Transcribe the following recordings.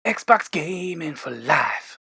Xbox gaming for life.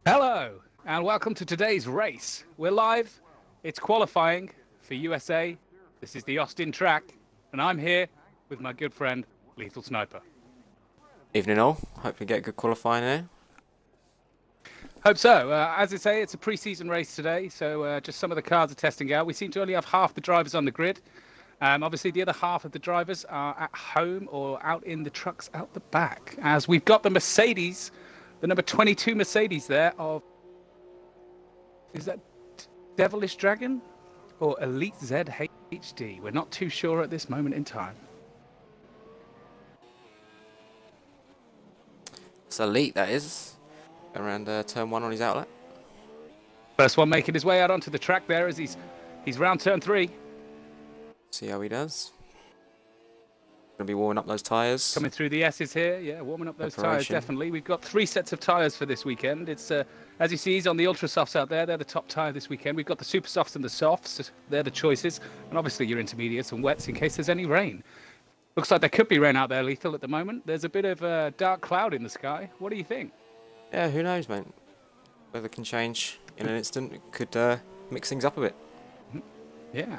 Hello, and welcome to today's race. We're live. It's qualifying for USA. This is the Austin track, and I'm here with my good friend, Lethal Sniper. Evening all. Hope we get a good qualifying there. Hope so. As I say, it's a pre-season race today, so just some of the cars are testing out. We seem to only have half the drivers on the grid. Obviously, the other half of the drivers are at home or out in the trucks out the back, as we've got the Mercedes, the number 22 Mercedes there of, is that Devilish Dragon or Elite Z HD? We're not too sure at this moment in time. It's Elite, that is. Around turn 1 on his outlet. First one making his way out onto the track there as he's round turn 3. See how he does. Gonna be warming up those tyres. Coming through the S's here, yeah, warming up those tyres, definitely. We've got 3 sets of tyres for this weekend. It's, as you see, he's on the Ultra Softs out there. They're the top tyre this weekend. We've got the Super Softs and the Softs. They're the choices. And obviously your intermediates and wets in case there's any rain. Looks like there could be rain out there, Lethal, at the moment. There's a bit of a dark cloud in the sky. What do you think? Yeah, who knows, mate. Weather can change in an instant. It could mix things up a bit. Yeah.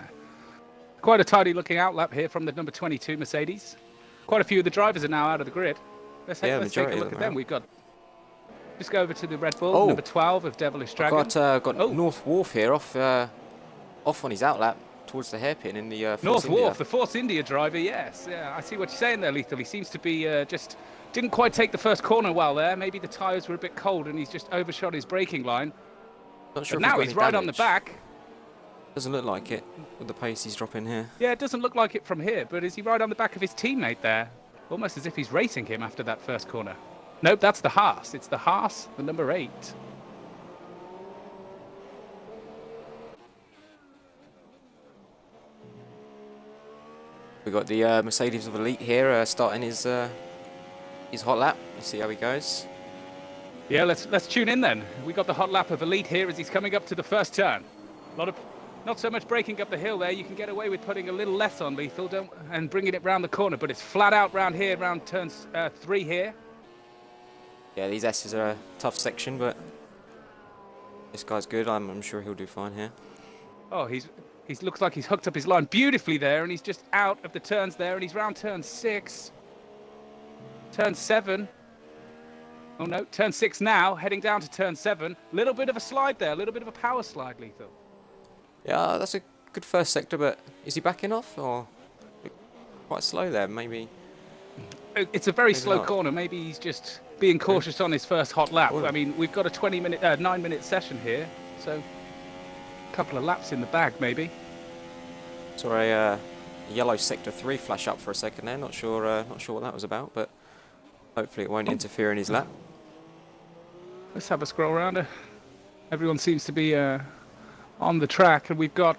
Quite a tidy looking outlap here from the number 22 Mercedes. Quite a few of the drivers are now out of the grid. Let's take a look at them. We've got, just go over to the Red Bull, number 12 of Devilish Dragon. Got North Wharf here off on his outlap towards the hairpin in the North Wharf, the Force India driver, yes. Yeah, I see what you're saying there, Lethal. He seems to be just didn't quite take the first corner well there. Maybe the tyres were a bit cold and he's just overshot his braking line. Not sure but now he's right on the back. Doesn't look like it with the pace he's dropping here. Yeah, it doesn't look like it from here, but is he right on the back of his teammate there? Almost as if he's racing him after that first corner. Nope, that's the Haas. It's the Haas, the number 8. We've got the Mercedes of Elite here starting his hot lap. Let's see how he goes. Yeah, let's tune in then. We got the hot lap of Elite here as he's coming up to the first turn. A lot of, not so much braking up the hill there. You can get away with putting a little less on, Lethal, and bringing it round the corner. But it's flat out round here, round turn 3 here. Yeah, these S's are a tough section, but this guy's good. I'm sure he'll do fine here. Oh, he looks like he's hooked up his line beautifully there, and he's just out of the turns there, and he's round turn 6. Turn 7. Oh no, turn 6 now, heading down to turn 7. Little bit of a slide there, a little bit of a power slide, Lethal. Yeah, that's a good first sector, but is he backing off or quite slow there? Maybe. It's a very slow corner. Maybe he's just being cautious on his first hot lap. I mean, we've got a 9-minute session here, so a couple of laps in the bag, maybe. Saw a yellow sector 3 flash up for a second there. Not sure what that was about, but hopefully it won't interfere in his lap. Let's have a scroll around. Everyone seems to be on the track, and we've got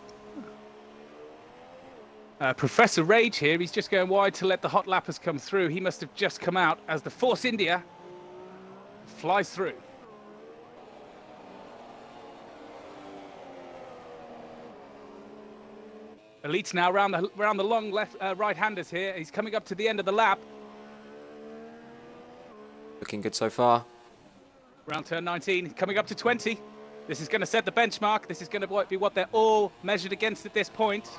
Professor Rage here. He's just going wide to let the hot lappers come through. He must have just come out as the Force India flies through. Elite's now around the long left right-handers here. He's coming up to the end of the lap. Looking good so far. Round turn 19, coming up to 20. This is going to set the benchmark. This is going to be what they're all measured against at this point.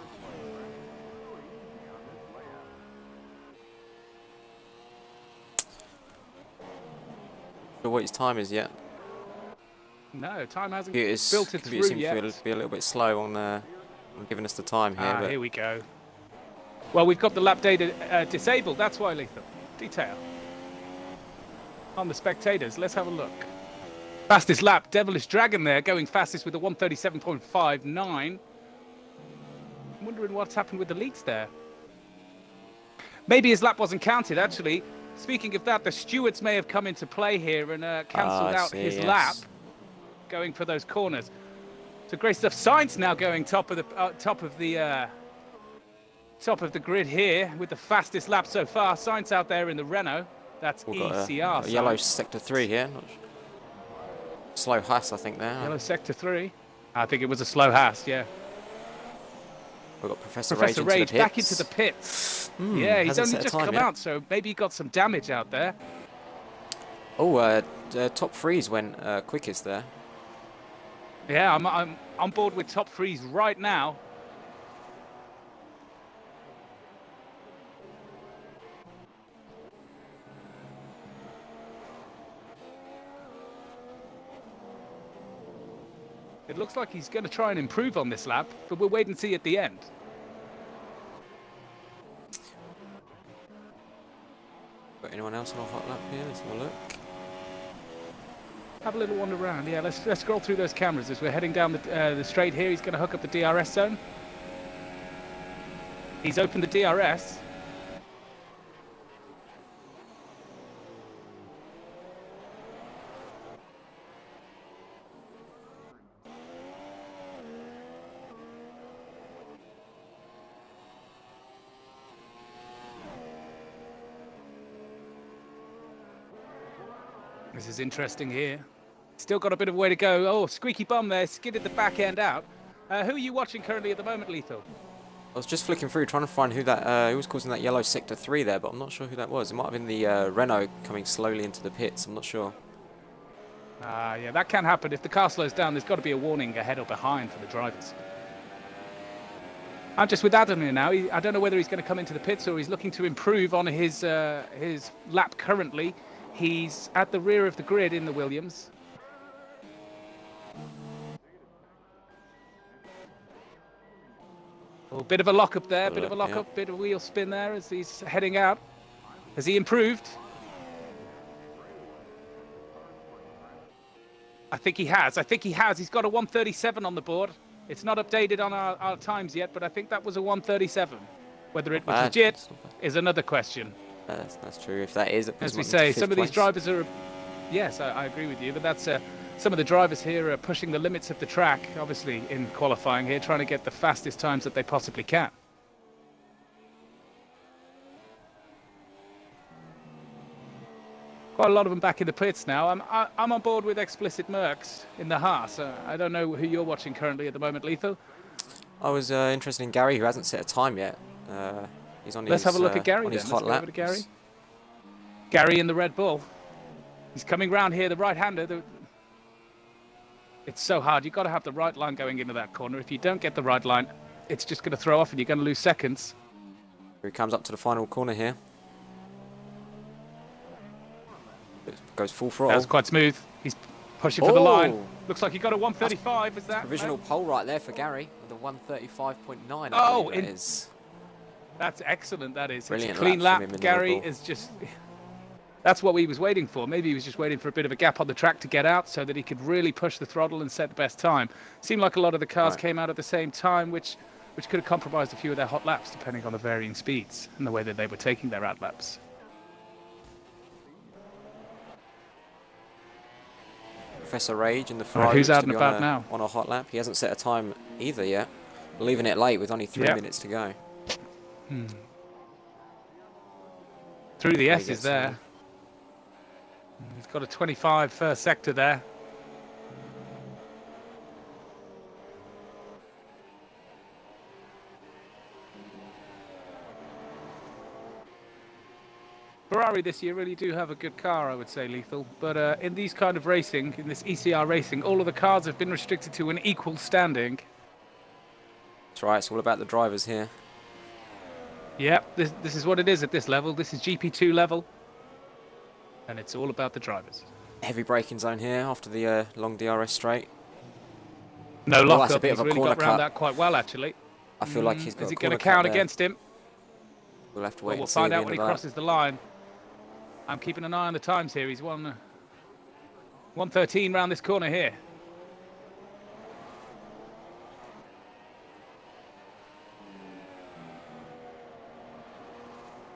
Sure what his time is yet. No, time hasn't Computers filtered seem through to yet. be a little bit slow on giving us the time here. But Here we go. Well, we've got the lap data disabled. That's why, Lethal. Detail. On the spectators, let's have a look. Fastest lap, Devilish Dragon there, going fastest with a 137.59. I'm wondering what's happened with the leaks there. Maybe his lap wasn't counted, actually. Speaking of that, the stewards may have come into play here and cancelled out his lap, going for those corners. So great stuff. Sainz now going top of the grid here with the fastest lap so far. Sainz out there in the Renault. That's ECR. A yellow sector 3 here. Slow Haas, I think, there. Yellow sector 3. I think it was a slow Haas, yeah. We've got Professor Rage back into the pits. Yeah, he's only just come out, so maybe he got some damage out there. Oh, top freeze went quickest there. Yeah, I'm on board with top freeze right now. It looks like he's going to try and improve on this lap, but we'll wait and see at the end. Got anyone else on a hot lap here? Let's have a look. Have a little wander around. Yeah, let's scroll through those cameras as we're heading down the straight here. He's going to hook up the DRS zone. He's opened the DRS. This is interesting here. Still got a bit of a way to go. Oh, squeaky bum there, skidded the back end out. Who are you watching currently at the moment, Lethal? I was just flicking through trying to find who was causing that yellow sector 3 there, but I'm not sure who that was. It might have been the Renault coming slowly into the pits. I'm not sure. Yeah, that can happen. If the car slows down, there's got to be a warning ahead or behind for the drivers. I'm just with Adam here now. I don't know whether he's going to come into the pits or he's looking to improve on his lap currently. He's at the rear of the grid in the Williams. Oh, bit of a lock-up there, bit of a wheel spin there as he's heading out. Has he improved? I think he has. He's got a 137 on the board. It's not updated on our times yet, but I think that was a 137. Whether it was legit is another question. That's true. If that is, as we say, some of these drivers are. Yes, I agree with you, but that's some of the drivers here are pushing the limits of the track. Obviously, in qualifying here, trying to get the fastest times that they possibly can. Quite a lot of them back in the pits now. I'm on board with Explicit Mercs in the Haas. I don't know who you're watching currently at the moment, Lethal. I was interested in Gary, who hasn't set a time yet. He's on Let's have a look at Gary then. Let's go over to Gary. Gary in the Red Bull. He's coming round here, the right-hander. It's so hard. You've got to have the right line going into that corner. If you don't get the right line, it's just going to throw off and you're going to lose seconds. Here he comes up to the final corner here. It goes full throttle. That was quite smooth. He's pushing for the line. Looks like he got a 135. Is that provisional pole right there for Gary with a 135.9? Oh, that is. That's excellent. That is. Brilliant. It's a clean lap. Gary is just. That's what he was waiting for. Maybe he was just waiting for a bit of a gap on the track to get out so that he could really push the throttle and set the best time. Seemed like a lot of the cars came out at the same time, which could have compromised a few of their hot laps, depending on the varying speeds and the way that they were taking their out laps. Professor Rage in the Ferrari. Who's out and about now? On a hot lap. He hasn't set a time either yet. Leaving it late with only 3 minutes to go. Through the S's there. He's got a 25 first sector there. Ferrari this year really do have a good car, I would say, Lethal. But in these kind of racing, in this ECR racing, all of the cars have been restricted to an equal standing. That's right, it's all about the drivers here. Yep, this is what it is at this level. This is GP2 level. And it's all about the drivers. Heavy braking zone here after the long DRS straight. No Well, lock that's a up. bit He's of a really corner got around cut. that quite well, actually. I feel like he's got Is a it going corner to count cut there. against him? We'll have to Well, wait we'll and see find at the out end when he of that. crosses the line. I'm keeping an eye on the times here. He's 1:13 round this corner here.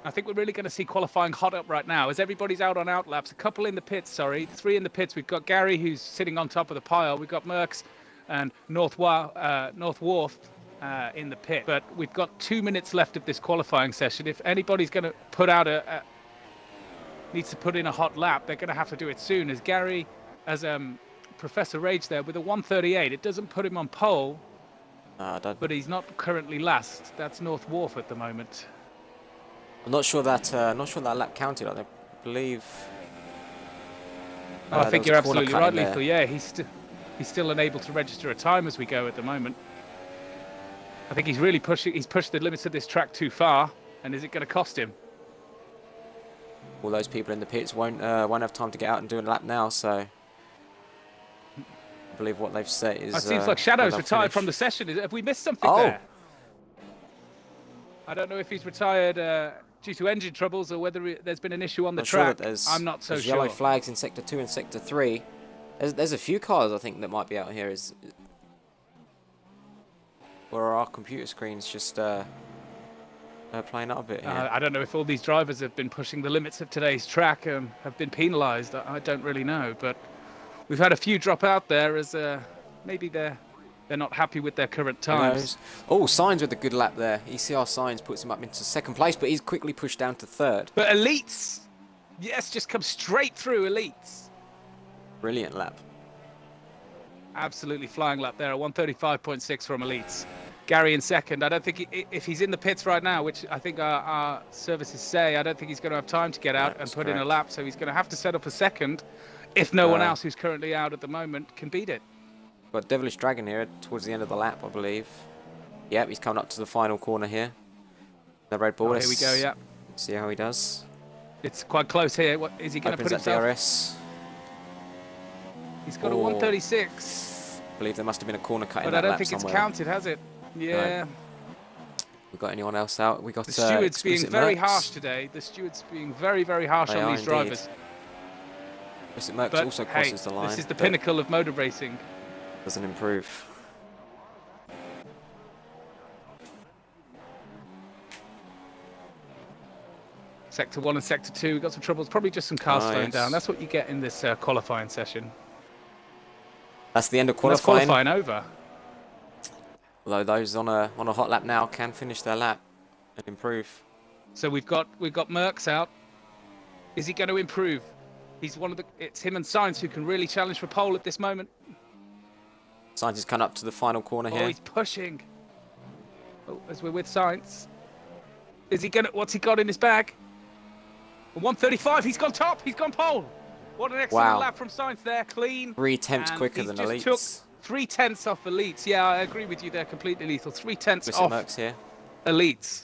I think we're really going to see qualifying hot up right now as everybody's out on outlaps. A couple in the pits, sorry. 3 in the pits. We've got Gary, who's sitting on top of the pile. We've got Merckx and North Wharf in the pit. But we've got 2 minutes left of this qualifying session. If anybody's going to put out needs to put in a hot lap, they're going to have to do it soon. As Gary, as Professor Rage there with a 1:38, it doesn't put him on pole, but he's not currently last. That's North Wharf at the moment. I'm not sure that lap counted. I believe. I think you're absolutely right, there. Lethal. Yeah, he's still unable to register a time as we go at the moment. I think he's really pushing. He's pushed the limits of this track too far, and is it going to cost him? All those people in the pits won't have time to get out and do a lap now. So I believe what they've set is. It seems like Shadow's retired from the session. Have we missed something there? I don't know if he's retired due to engine troubles or whether there's been an issue on the track. I'm not so sure. Yellow flags in Sector 2 and Sector 3. There's a few cars I think that might be out here. Or are our computer screens just playing up a bit here? I don't know if all these drivers have been pushing the limits of today's track and have been penalised. I don't really know, but we've had a few drop out there as maybe they're not happy with their current times. Oh, Sainz with a good lap there. ECR Sainz puts him up into 2nd place, but he's quickly pushed down to 3rd. But Elites, yes, just come straight through Elites. Brilliant lap. Absolutely flying lap there, a 1:35.6 from Elites. Gary in 2nd. I don't think if he's in the pits right now, which I think our services say, I don't think he's going to have time to get out and put in a lap. So he's going to have to set up a 2nd if no one else who's currently out at the moment can beat it. Got Devilish Dragon here towards the end of the lap, I believe. Yep, he's coming up to the final corner here. The Red Bull. Here we go, yeah. See how he does. It's quite close here. What is he going to put himself? DRS. He's got a 1:36. I believe there must have been a corner cut in that lap. But I don't think somewhere. it's counted, has it? Yeah. No. We got anyone else out? We got the stewards being very Merckx. harsh today. The stewards being very, very harsh on these drivers. Merckx also crosses the line. This is the pinnacle of motor racing. Doesn't improve. Sector 1 and Sector 2, we've got some troubles. Probably just some cars slowing down. That's what you get in this qualifying session. That's the end of That's qualifying. qualifying over. Although those on a hot lap now can finish their lap and improve. So we've got Merckx out. Is he going to improve? He's one of the. It's him and Sainz who can really challenge for pole at this moment. Sainz has come up to the final corner here. Oh, he's pushing. Oh, as we're with Sainz. Is he going to... What's he got in his bag? A 1:35. He's gone top. He's gone pole. What an excellent lap from Sainz there. Clean. 3/10 quicker than Elites. Took 3/10 off Elites. Yeah, I agree with you there completely, Lethal. 3/10 off Merckx here. Elites.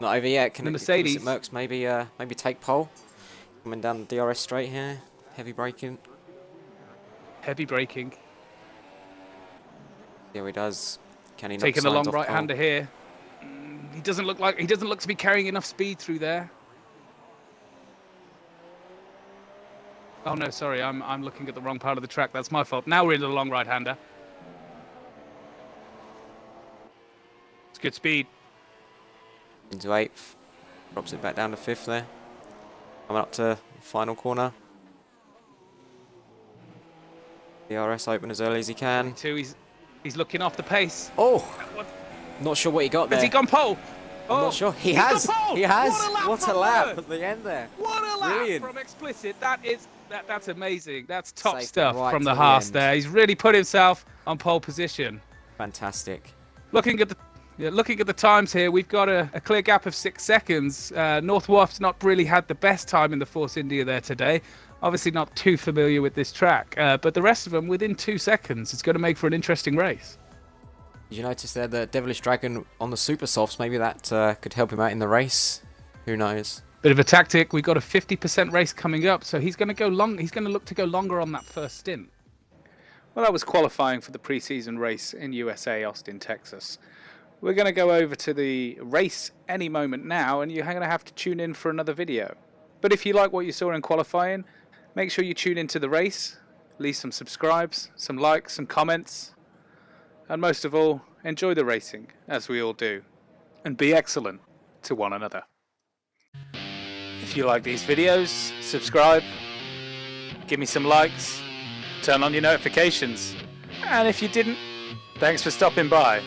Not over yet. Can the Mercedes. Merckx maybe take pole? Coming down the DRS straight here. Heavy braking. Heavy braking. Yeah, he does. Can he knock taking the long Sainz off right-hander pole? here? He doesn't look to be carrying enough speed through there. Oh no, sorry, I'm looking at the wrong part of the track. That's my fault. Now we're into the long right-hander. It's good speed. Into 8th. Drops it back down to 5th there. Coming up to final corner. DRS open as early as he can. He's looking off the pace. Oh! Not sure what he got there. Has he gone pole? I'm not sure. He has. He has. What a lap at the end there. What a lap from Explicit. That's amazing. That's top Safe stuff right from the to Haas end. there. He's really put himself on pole position. Fantastic. Looking at the Yeah, looking at the times here, we've got a clear gap of 6 seconds. North Wharf's not really had the best time in the Force India there today. Obviously not too familiar with this track, but the rest of them within 2 seconds. It's going to make for an interesting race. Did you notice there the Devilish Dragon on the super softs? Maybe that could help him out in the race. Who knows? Bit of a tactic. We've got a 50% race coming up, so he's going to go long. He's going to look to go longer on that first stint. Well, that was qualifying for the pre-season race in USA, Austin, Texas. We're going to go over to the race any moment now, and you're going to have to tune in for another video. But if you like what you saw in qualifying, make sure you tune into the race, leave some subscribes, some likes, some comments, and most of all, enjoy the racing, as we all do, and be excellent to one another. If you like these videos, subscribe, give me some likes, turn on your notifications, and if you didn't, thanks for stopping by.